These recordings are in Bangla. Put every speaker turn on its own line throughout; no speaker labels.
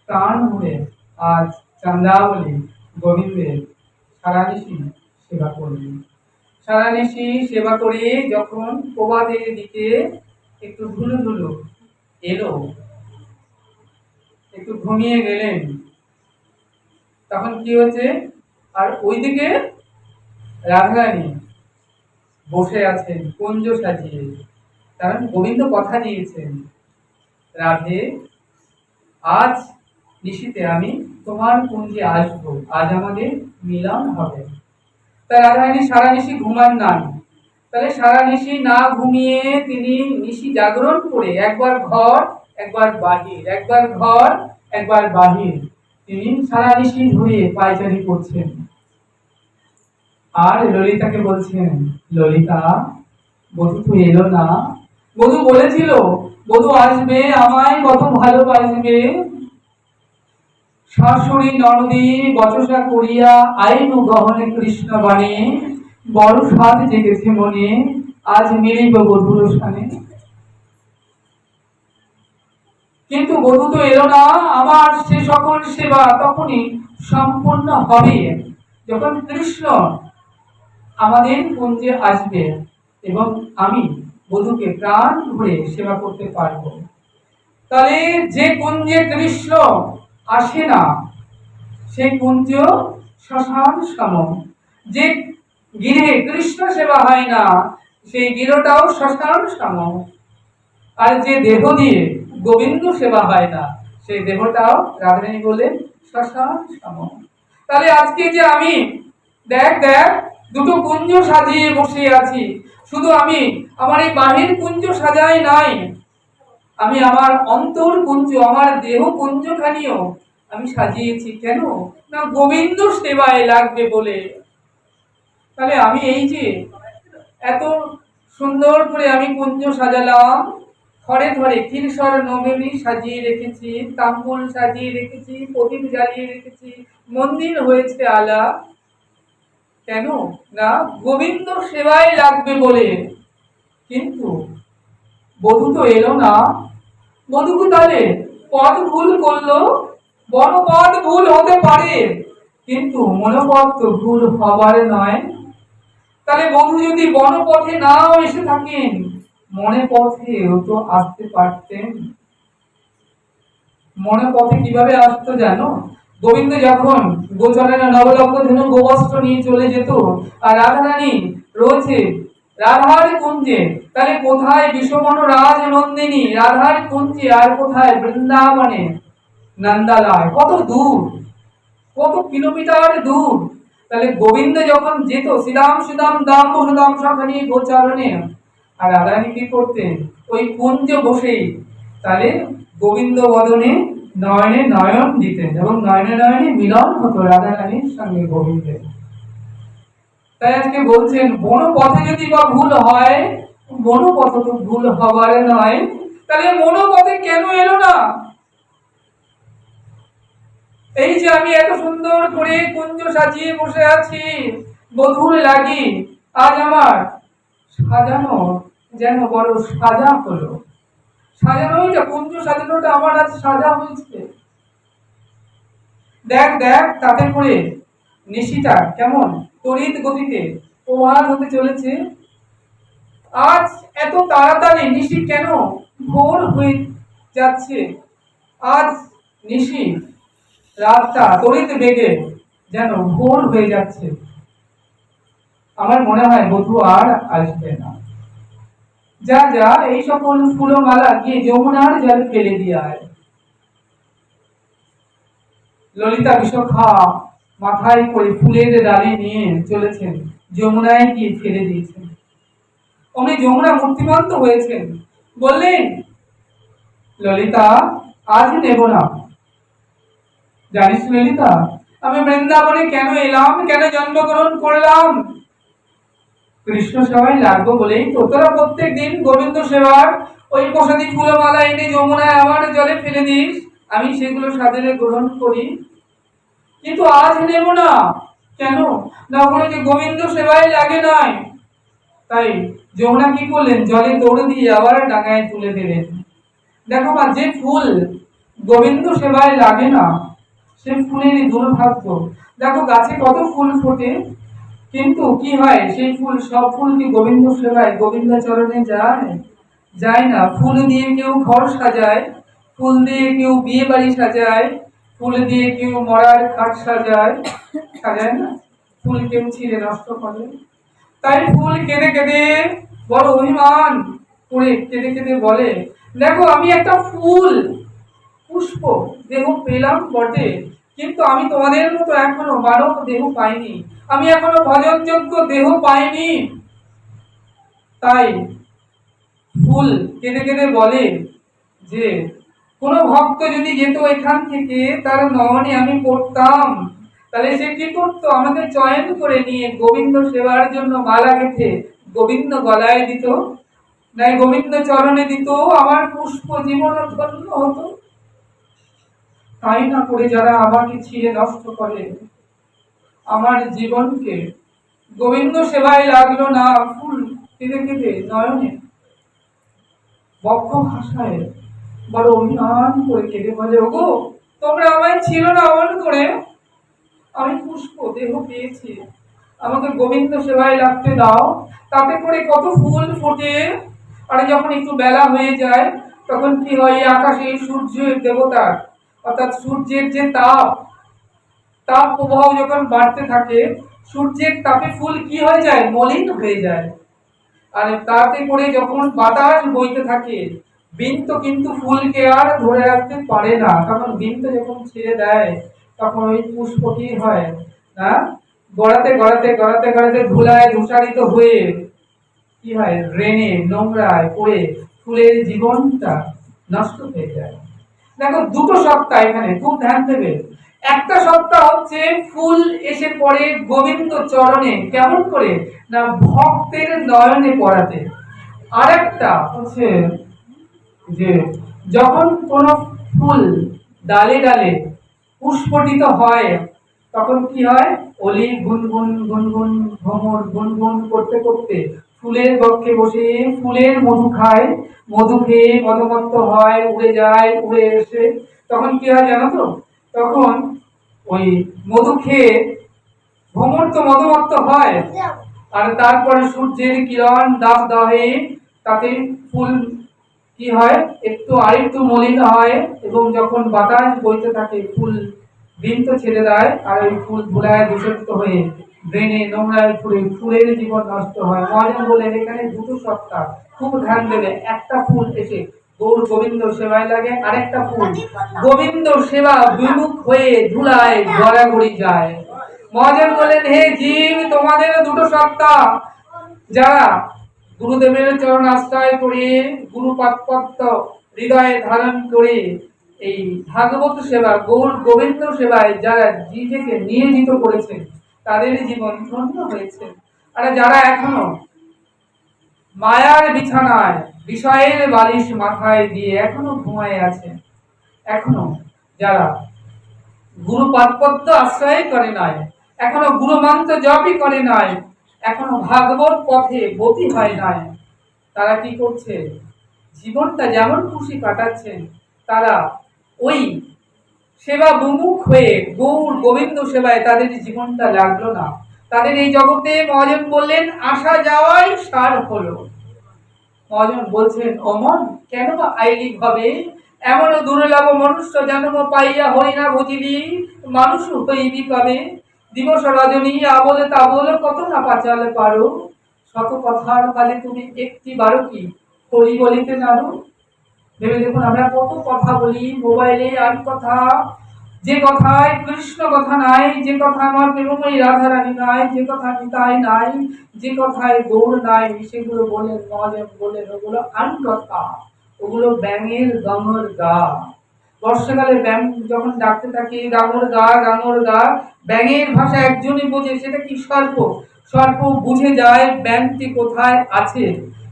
প্রাণ ভরে আজ চন্দ্রাবলী গোবিন্দের সারানিশি সেবা করলেন। সারানিশি সেবা করে যখন প্রভাতের দিকে একটু ধুলো ধুলো এলো, একটু ঘুমিয়ে গেলেন, তখন কি হয়েছে, আর ওইদিকে রাধারানী বসে আছেন কুঞ্জ সাজিয়ে। কারণ গোবিন্দ কথা দিয়েছেন, রাধে আজ নিশীতে আমি তোমার কুঞ্জে আসবো, আজ আমাদের মিলন হবে। তা রাধারানী সারা নিশি ঘুমান নাই, তাহলে সারা নিশি না ঘুমিয়ে তিনি নিশি জাগরণ করে একবার ঘর একবার বাহির, একবার ঘর একবার বাহির, তিনি সারা নিশি ধরে পায়চারি করছেন। আর ললিতাকে বলছেন, ললিতা বধূ তো এলো না। বধূ বলেছিল বধূ আসবে, আমায় কত ভালোবাসবে। শাশুড়ি ননদী বচসা করিয়া আইনু গহনে কৃষ্ণ বাণী, বড় সাধ জেগেছে মনে, আজ মিলিব বধূর স্থানে। কিন্তু বধূ তো এলো না, আমার সে সকল সেবা তখনই সম্পূর্ণ হবে যখন কৃষ্ণ আমাদের কুঞ্জে আসবে এবং আমি বধূকে প্রাণ ভরে সেবা করতে পারবো। তাহলে যে কুঞ্জে কৃষ্ণ আসে না সেই কুঞ্জ শ্মশান সম, যে গৃহে কৃষ্ণ সেবা হয় না সেই গৃহটাও শ্মশান সম, আর যে দেহ দিয়ে গোবিন্দ সেবা হয় না সেই দেহটাও রাধারানী বলে শ্মশান সম। তাহলে আজকে যে আমি দেখ দেখ দুটো কুঞ্জ সাজিয়ে বসে আছি, শুধু আমি আমার এই বাহির কুঞ্জ সাজাই নাই, আমি আমার অন্তর কুঞ্জ, আমার দেহ কুঞ্জখানিও আমি সাজিয়েছি। কেন না গোবিন্দ সেবায় লাগবে বলে। তাহলে আমি এই যে এত সুন্দর করে আমি কুঞ্জ সাজালাম, ঘরে ঘরে কিলসর নবমী সাজিয়ে রেখেছি, তাম্বুল সাজিয়ে রেখেছি, প্রদীপ জ্বালিয়ে রেখেছি, মন্দির হয়েছে আলা, কেন না গোবিন্দ সেবায় লাগবে বলে। কিন্তু বধূ তো এলো না, বধূকে তাহলে পদ ভুল করলো। বনপদ ভুল হতে পারে কিন্তু মনোপদ তো ভুল হবার নয়। তাহলে বধূ যদি বনপথে নাও এসে থাকেন, মনে পথেও তো আসতে পারতেন। মনে পথে কিভাবে আসতো জানো? গোবিন্দ যখন গোচরের নবলক্ষ ধনু গোবস্ত্র নিয়ে চলে যেত, আর রাধারানী রয়েছে রাধার কুঞ্জে, তাহলে কোথায় বিষমন রাজ নন্দিনী রাধার কুঞ্জে, আর কোথায় বৃন্দাবনে নন্দালয়, কত দূর, কত কিলোমিটার দূর। তাহলে গোবিন্দ যখন যেত শ্রীরাম সুদাম দাম সুদাম সখানি গোচারণে, আর রাধারানী কি করতেন ওই কুঞ্জ বসেই তাহলে গোবিন্দ বদনে নয়নে নয়ন দিতেন এবং নয়নে নয়নে মিলন হতো রাধারানীর সঙ্গে গোবিন্দের। তাই আজকে বলছেন বনপথে যদি বা ভুল হয়, বনপথ তো ভুল হবার নয়, তাহলে মনোপথে কেন এলো না? এই যে আমি এত সুন্দর করে কুঞ্জ সাজিয়ে বসে আছি বধূর লাগি, আজ আমার সাজানো যেন বড় সাজা হলো। সাজানোটা কুঞ্জ সাজানোটা আমার আজ সাজা হয়েছে। দেখ দেখ তাতে করে নিশিটা কেমন তড়িৎ গতিতে প্রভাত হতে চলেছে। আজ এত তাড়াতাড়ি নিশি কেন ভোর হয়ে যাচ্ছে, আজ নিশি রাতটা তড়িৎ বেগে যেন ভোর হয়ে যাচ্ছে। আমার মনে হয় বধূ আর আসবে না। যা যা এই সকল ফুলমালা গিয়ে যমুনার জল ফেলে দিয়ে আয়। ললিতা বিশাখা মাথায় করে ফুলের ডালি নিয়ে চলেছেন, যমুনায় গিয়ে ফেলে দিয়েছেন। অমনি যমুনা মূর্তিমন্ত হয়েছেন, বললেন ললিতা আজ নেব না। জানিস ললিতা আমি বৃন্দাবনে কেন এলাম, কেন জন্মগ্রহণ করলাম? কৃষ্ণ সেবায় লাগবো বলেই তো। তোরা প্রত্যেক দিন গোবিন্দ সেবার ওই প্রসাদী ফুলমালা এনে যমুনায় আমার জলে ফেলে দিস, আমি সেগুলো সাদরে গ্রহণ করি, কিন্তু আজ নেব না। কেন না ওগুলো যে গোবিন্দ সেবায় লাগে নয়। তাই যমুনা কি করলেন, জলে দৌড়ে দিয়ে আবার ডাঙায় তুলে দিলেন। দেখো মা, যে ফুল গোবিন্দ সেবায় লাগে না, সে ফুলেরই দুর্ভাগ্য। দেখো গাছে কত ফুল ফোটে, কিন্তু কি হয় সেই ফুল, সব ফুল কি গোবিন্দ সেবায় গোবিন্দ চরণে যায়? যায় না। ফুল দিয়ে কেউ ঘর সাজায়, ফুল দিয়ে কেউ বিয়ে বাড়ি সাজায়, ফুল দিয়ে কেউ মরার খাট সাজায়, সাজায় না। ফুল কেউ ছিঁড়ে নষ্ট করে। তাই ফুল কেঁদে কেঁদে বড় অভিমান করে কেঁদে কেঁদে বলে, দেখো আমি একটা ফুল পুষ্প দেহ পেলাম বটে, কিন্তু আমি তোমাদের মতো এখনো মানব দেহ পাইনি, আমি এখনো ভজনযোগ্য দেহ পাইনি। তাই ফুল কেঁদে কেঁদে বলে যে কোনো ভক্ত যদি যেত এখান থেকে, তার নয়নে আমি পড়তাম, তাহলে সে কি করতো, আমাকে চয়ন করে নিয়ে গোবিন্দ সেবার জন্য মালা গেঁথে গোবিন্দ গলায় দিত, নাই গোবিন্দ চরণে দিত, আমার পুষ্প জীবন ধন্য হতো। তাই না করে যারা আমাকে ছিঁড়ে নষ্ট করে, আমার জীবনকে, গোবিন্দ সেবায় লাগলো না, ফুল কেঁদে কেঁদে নয়নে বক্ষ ভাষায় বড় অভিমান করে কেঁদে বলে, ওগো তোমরা আমায় ছিল না অমন করে, আমি পুষ্প দেহ পেয়েছি, আমাকে গোবিন্দ সেবায় লাগতে দাও। তাতে করে কত ফুল ফোটে। আর যখন একটু বেলা হয়ে যায়, তখন কি হয়, আকাশে সূর্যের দেবতার অর্থাৎ সূর্যের যে তাপ, তাপ প্রবাহ যখন বাড়তে থাকে, সূর্যের তাপে ফুল কি হয়ে যায়, মলিন হয়ে যায়। আর তাতে করে যখন বাতাস বইতে থাকে, বৃন্ত কিন্তু ফুলকে আর ধরে রাখতে পারে না, কারণ বৃন্ত যখন ছেড়ে দেয়, তখন ওই পুষ্প কি হয় না, গড়াতে গড়াতে গড়াতে গড়াতে ধুলায় ধূসারিত হয়ে কি হয়, ড্রেনে নোংরায় পড়ে ফুলের জীবনটা নষ্ট হয়ে যায়। দেখো দুটো সত্তা এখানে খুব ধ্যান দেবে। একটা সত্তা হচ্ছে ফুল এসে পড়ে গোবিন্দ চরণে কেমন করে না, ভক্তের নয়নে পড়াতে। আর একটা হচ্ছে যে যখন কোন ফুল ডালে ডালে পুষ্পটিত হয়, তখন কি হয়, অলি গুনগুন গুনগুন ভ্রমর গুনগুন করতে করতে ফুলের বক্ষে বসে ফুলের মধু খায়, মধু খেয়ে মদমত্ত হয়, উড়ে যায়, উড়ে এসে তখন কি হয় জানো তো, তখন ওই মধু খেয়ে ভ্রমর তো মদমত্ত হয়, আর তারপরে সূর্যের কিরণ দাব দাহে তাতে ফুল কি হয়, একটু আরেকটু মলিন হয়, এবং যখন বাতাস বইতে থাকে ফুল বৃন্ত ছেড়ে দেয়, আর ওই ফুল ধুলায় দূষিত হয়ে ড্রেনে নোংরায় ফুলে ফুলের জীবন নষ্ট হয়। মহাজন বলেন এখানে দুটো সত্তা, খুব ধ্যান দেবে। একটা ফুল এসে গৌর গোবিন্দ সেবায় লাগে, আরেকটা ফুল গোবিন্দ সেবা বিমুখ হয়ে ধুলায় গড়াগড়ি যায়। মহাজন বলেন, হে জীব, তোমাদের দুটো সত্তা, যারা গুরুদেবের চরণ আশ্রয় করে গুরু পাদপদ্ম হৃদয়ে ধারণ করে এই ভাগবত সেবা গৌর গোবিন্দ সেবায় যারা নিজেকে নিয়োজিত করেছেন, তাদের জীবন ধন্য হয়েছে। আর যারা এখনো মায়ার বিছানায় বিষয়ের বালিশ মাথায় দিয়ে এখনো ঘুমায় আছে, এখনো যারা গুরু পাদপদ্ম আশ্রয় করে নাই, এখনো গুরু মন্ত্র জপই করে নাই, এখনো ভাগবত পথে গতি হয় নাই, তারা কি করছে, জীবনটা যেমন খুশি কাটাচ্ছেন, তারা ওই সেবা বিমুখ হয়ে গৌর গোবিন্দ সেবায় তাদের জীবনটা লাগলো না। তাদের এই জগতে মহাজন বললেন আসা যাওয়াই সার হলো। মহাজন বলছেন, অমন কেন বা আইলি ভাবে, এমন দুর্লভ মনুষ্য জন্ম পাইয়া হই না বুঝিলি, মানুষ হইবি কবে, দিবস রজনী আবল তাবল কত না পাচালে পারো, শত কথার মাঝে তুমি একটি বারো কি করি বলিতে জানো। ভেবে দেখুন, আমরা কত কথা বলি মোবাইলে, আর কথা, যে কথায় কৃষ্ণ কথা নাই, যে কথা আমার প্রেমময়ী রাধারানী নাই, যে কথা নিতাই নাই, যে কথায় গৌর নাই, সেগুলো বলেন মহাদেব বলেন ওগুলো আন কথা, ওগুলো ব্যাঙের গাঙর গা। বর্ষাকালে ব্যাঙ যখন ডাকতে থাকে গাঙর গা গাঙর গা, ব্যাঙের ভাষা একজনই বোঝে, সেটা কি সর্প, সর্প বুঝে যায় ব্যাঙটি কোথায় আছে,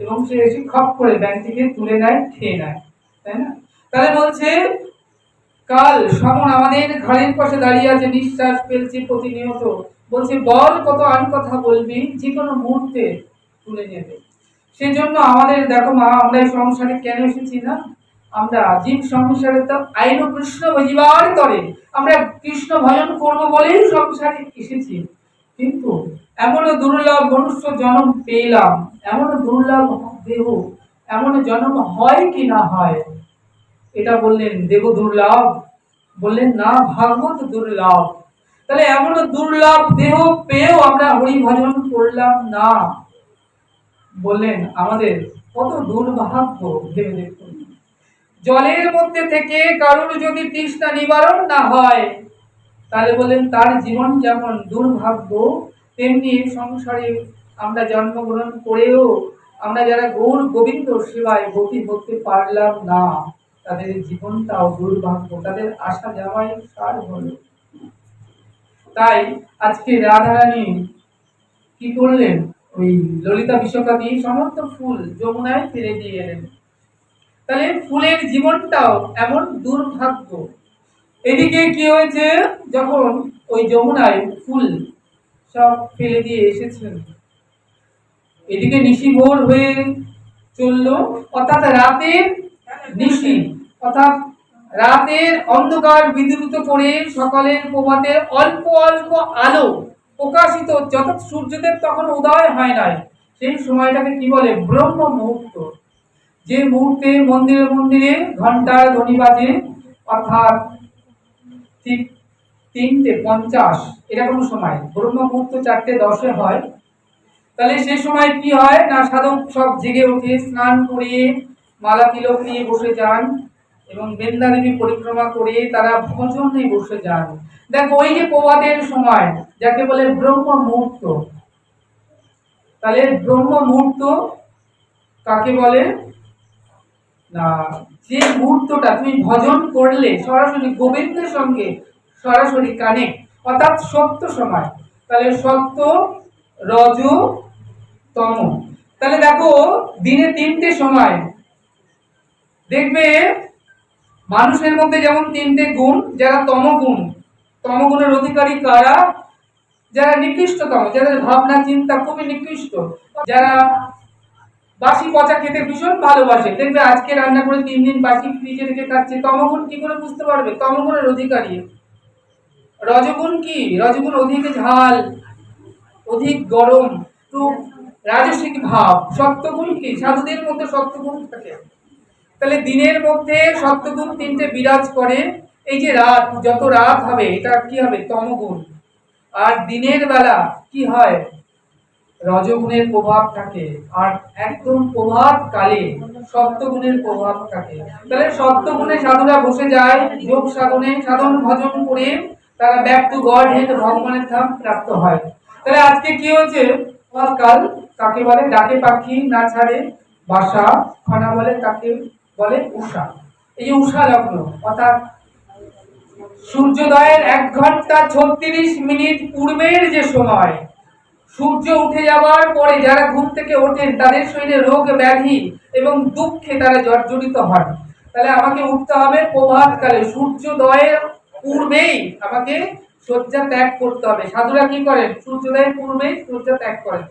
এবং সে এসে খপ করে ব্যাঙটিকে তুলে নেয়, খেয়ে নেয়, তাই না? তাহলে বলছে কাল সমন আমাদের ঘরের পাশে দাঁড়িয়ে আছে, নিঃশ্বাস ফেলছে প্রতিনিয়ত, বলছে বল কত আন কথা বলবি, যে কোনো মুহূর্তে তুলে নেবে। সেজন্য আমাদের দেখো মা, আমরা এই সংসারে কেন এসেছি না, আমরা জীব সংসারে তো আইন কৃষ্ণ বুঝিবার তরে আমরা কৃষ্ণ ভজন করব বলেই সংসারে এসেছি, কিন্তু এমন দুর্লভ মনুষ্য জন্ম পেলাম, এমন দুর্লভ দেহ, এমন জন্ম হয় কি না হয়? এটা বললেন দেব দুর্লভ, বললেন না ভাগবত দুর্লভ। তাহলে এমন দুর্লভ দেহ পেয়েও আমরা হরি ভজন করলাম না, বললেন আমাদের কত দুর্ভাগ্য। ভেবে দেখুন, জলের মধ্যে থেকে কারোর যদি তৃষ্ণা নিবারণ না হয়, তাহলে বলেন তার জীবন যেমন দুর্ভাগ্য, তেমনি সংসারে আমরা জন্মগ্রহণ করেও আমরা যারা গৌর গোবিন্দ সেবায় গতি করতে পারলাম না, তাদের জীবনটাও দুর্ভাগ্য, তাদের আশা যাওয়াই সার হলো। তাই আজকে রাধারানী কি করলেন, ওই ললিতা বিশাখা দিয়ে সমস্ত ফুল যমুনায় ফেলে দিয়ে এলেন। তাহলে ফুলের জীবনটাও এমন দুর্ভাগ্য। এদিকে কি হয়েছে, যখন ওই যমুনায় ফুল সব ফেলে দিয়ে এসেছেন, এদিকে নিশি ভোর হয়ে চললো, অর্থাৎ রাতের নিশি, অর্থাৎ রাতের অন্ধকার বিদ্যুত করে সকালের প্রভাতের অল্প অল্প আলো প্রকাশিত, যত সূর্যদেব তখন উদয় হয় নাই, সেই সময়টাকে কি বলে ব্রহ্ম মুহূর্ত। যে মুহূর্তে মন্দিরে মন্দিরে ঘন্টার ধ্বনি বাজে, অর্থাৎ ঠিক 3:50 এরকম সময়, ব্রহ্ম মুহূর্ত 4:10 হয়। তাহলে সে সময় কি হয় না, সাধক সব জেগে উঠে স্নান করে মালা তিলক নিয়ে বসে যান এবং বৃন্দা দেবী পরিক্রমা করে তারা ভজনে বসে যান। দেখো ওই যে প্রভাতের সময় যাকে বলে ব্রহ্ম মুহূর্ত, তাহলে ব্রহ্ম মুহূর্ত কাকে বলে না, যে মুহূর্তটা তুমি ভজন করলে সরাসরি গোবিন্দের সঙ্গে সরাসরি কানেক্ট, অর্থাৎ সত্য সময়। তাহলে সত্য, রজ, তম। তাহলে দেখো দিনে 3টে সময়, দেখবে মানুষের মধ্যে যেমন 3টে গুণ, যারা তমগুণ, তমগুণের অধিকারী কারা, যারা নিকৃষ্টতম, যাদের ভাবনা চিন্তা খুবই নিকৃষ্ট, যারা বাসি পচা খেতে ভীষণ ভালোবাসে, দেখবে আজকে রান্না করে 3 দিন বাসি ফ্রিজে রেখে খাচ্ছে। তমগুণ কি করে বুঝতে পারবে? তমগুণের অধিকারী। রজগুণ কি? রজগুণ অধিক ঝাল, অধিক গরম, একটু রাজসিক ভাব। সত্যগুণ কি? সাধুদের মধ্যে সত্যগুণ থাকে। তাহলে দিনের মধ্যে সত্যগুণ 3টে বিরাজ করে। এই যে রাত, যত রাত হবে এটা কি হবে? তমগুণ। আর দিনের বেলা কি হয়? রজগুণের প্রভাব থাকে। আর একদম প্রভাত কালে সত্যগুণের প্রভাব থাকে। তাহলে সত্যগুণে সাধুরা বসে যায় যোগ সাধনে, সাধন ভজন করে তারা ব্যাক টু গড হেড, ভগবানের ধাম প্রাপ্ত হয়। তাহলে আজকে কি হচ্ছে, কাল কাকে বলে ডাকে পাখি না ছাড়ে বাসা, খানা বলে কাকে বলে উষা। এই যে উষা লগ্ন, অর্থাৎ সূর্যোদয়ের 1 ঘন্টা 36 মিনিট পূর্বের যে সময়, সূর্য উঠে যাওয়ার পরে যারা ঘুম থেকে ওঠেন তাদের শরীরে রোগ ব্যাধি এবং দুঃখে তারা জর্জরিত হন। তাহলে আমাকে উঠতে হবে প্রভাতকালে, সূর্যোদয়ের পূর্বেই আমাকে শয্যা ত্যাগ করতে হবে। সাধুরা কি করেন? সূর্যোদয়ের পূর্বেই শয্যা ত্যাগ করেন।